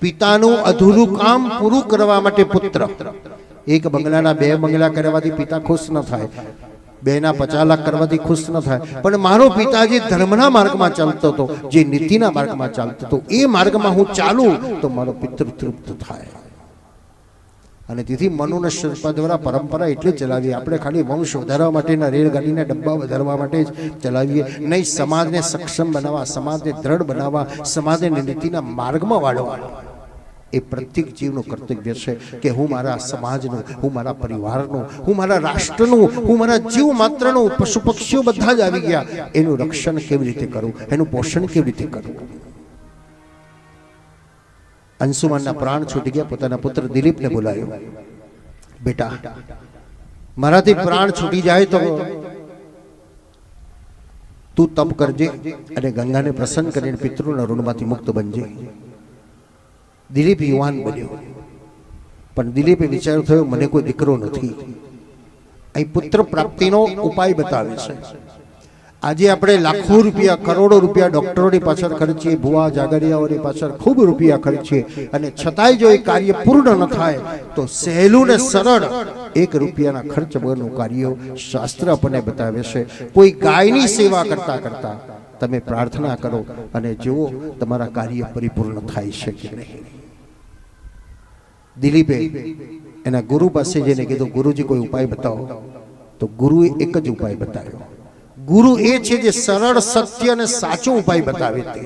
પિતાનું અધૂરું કામ પૂરું કરવા માટે પુત્ર, એક બંગલાના 2 બંગલા કરવાથી પિતા ખુશ ન થાય, 2 ના 50 લાખ કરવાથી ખુશ ન થાય, પણ મારો પિતા જે ધર્મના માર્ગમાં ચાલતો હતો, જે નીતિના માર્ગમાં ચાલતો હતો, એ માર્ગમાં હું ચાલું તો મારો પિતૃ તૃપ્ત થાય. અને તેથી મનુના શિલ્પા દ્વારા પરંપરા એટલે ચલાવીએ, આપણે ખાલી વંશ વધારવા માટેના રેલગાડીના ડબ્બા વધારવા માટે જ ચલાવીએ નહીં, સમાજને સક્ષમ બનાવવા, સમાજને દ્રઢ બનાવવા, સમાજને નીતિના માર્ગમાં વાળવા. એ પ્રત્યેક જીવનું કર્તવ્ય છે કે હું મારા સમાજનું, હું મારા પરિવારનું, હું મારા રાષ્ટ્રનું, હું મારા જીવ માત્રનું, પશુ પક્ષીઓ બધા જ આવી ગયા, એનું રક્ષણ કેવી રીતે કરું, એનું પોષણ કેવી રીતે કરું. અંશુમાનના પ્રાણ છૂટી ગયા, પોતાના પુત્ર દિલીપને બોલાયો, બેટા મારાથી પ્રાણ છૂટી જાય તો તું તપ કરજે અને ગંગાને પ્રસન્ન કરીને પિતૃના ઋણમાંથી મુક્ત બનજે. દિલીપ યુવાન બન્યો, પણ દિલીપે વિચાર થયો મને કોઈ દીકરો નથી. અહીં પુત્ર પ્રાપ્તિનો ઉપાય બતાવે છે. આજે આપણે લાખો રૂપિયા, કરોડો રૂપિયા ડોક્ટરોની પાછળ ખર્ચીએ, ભુવા જાગરિયાઓની પાછળ ખૂબ રૂપિયા ખર્ચીએ, અને છતાંય જો એ કાર્ય પૂર્ણ ન થાય તો સહેલું ને સરળ 1 રૂપિયાના ખર્ચ વગરનું કાર્ય શાસ્ત્ર આપણને બતાવે છે. કોઈ ગાયની સેવા કરતા કરતા તમે પ્રાર્થના કરો અને જુઓ તમારા કાર્ય પરિપૂર્ણ થાય છે કે નહીં. દિલીપે એના ગુરુ પાસે જઈને કીધું, ગુરુજી કોઈ ઉપાય બતાવો. તો ગુરુએ એક જ ઉપાય બતાવ્યો. ગુરુ એ છે જે સરળ, સત્ય અને સાચો ઉપાય બતાવે તે.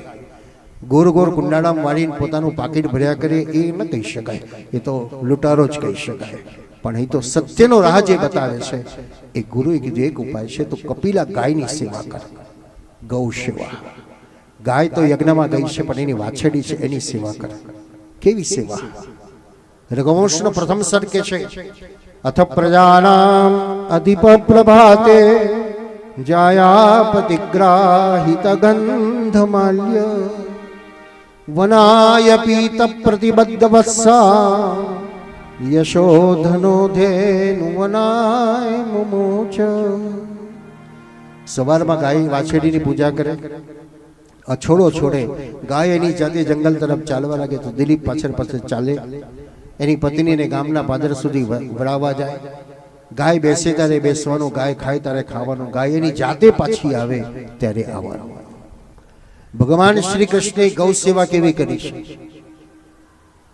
ગોર ગોર કુંડાળામાં વાળીને પોતાનું પાકીટ ભર્યા કરે એ ન કહી શકાય, એ તો લૂંટારો જ કહી શકાય. પણ અહીં તો સત્યનો રાહ જે બતાવે છે એ ગુરુએ કીધું એક ઉપાય છે, તો કપિલા ગાયની સેવા કર. ગૌ સેવા. ગાય તો યજ્ઞમાં ગઈ છે, પણ એની વાછડી છે એની સેવા કર. કેવી સેવા? રઘુવંશનો પ્રથમ સર્ગ છે, અથ પ્રજાનામ અધિપ પ્રભાતે જાયાપતિગ્રાહિત ગંધમાલ્ય વનાય પીત પ્રતિબદ્ધ વત્સા યશોધનો ધેનુ વનાય મુમુચ. સવારમાં ગાય વાછડીની પૂજા કરે, અછોડો છોડે, ગાય એની જાતે જંગલ તરફ ચાલવા લાગે તો દિલીપ પાછળ પાછળ ચાલે, એની પત્નીને ગામના પાદર સુધી વળાવવા જાય. ગાય બેસે ત્યારે બેસવાનું, ગાય ખાય ત્યારે ખાવાનું, ગાય એની જાતે પાછી આવે ત્યારે આવવાનું. ભગવાન શ્રી કૃષ્ણે ગૌ સેવા કેવી કરી છે?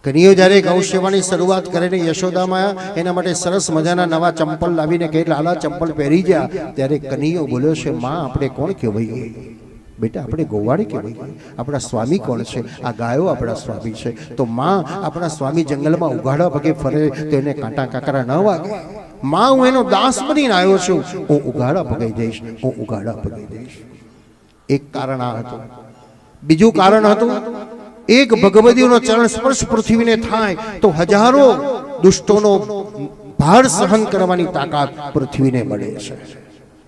કનૈયો જ્યારે ગૌ સેવાની શરૂઆત કરે ને યશોદામાં એના માટે સરસ મજાના નવા ચંપલ લાવીને કે લાલા ચંપલ પહેરી ગયા, ત્યારે કનૈયો બોલ્યો છે, માં આપણે કોણ કહેવાઈએ? બેટા આપણે ગોવાળે કહેવાઈએ. આપણા સ્વામી કોણ છે? આ ગાયો આપણા સ્વામી છે. તો માં આપણા સ્વામી જંગલમાં ઉઘાડા પગે ફરે તો એને કાંટા કાકરા ન વાગે. માં હું એનો દાસ બનીને આવ્યો છું, હું ઉઘાડા પગે જઈશ, હું ઉઘાડા પગે જઈશ. એક કારણ આ હતું. બીજું કારણ હતું, એક ભગવતીનો ચરણ સ્પર્શ પૃથ્વીને થાય તો હજારો દુષ્ટોનો ભાર સહન કરવાની તાકાત પૃથ્વીને મળે છે.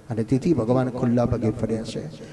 અને તેથી ભગવાન ખુલ્લા પગે ફર્યા છે.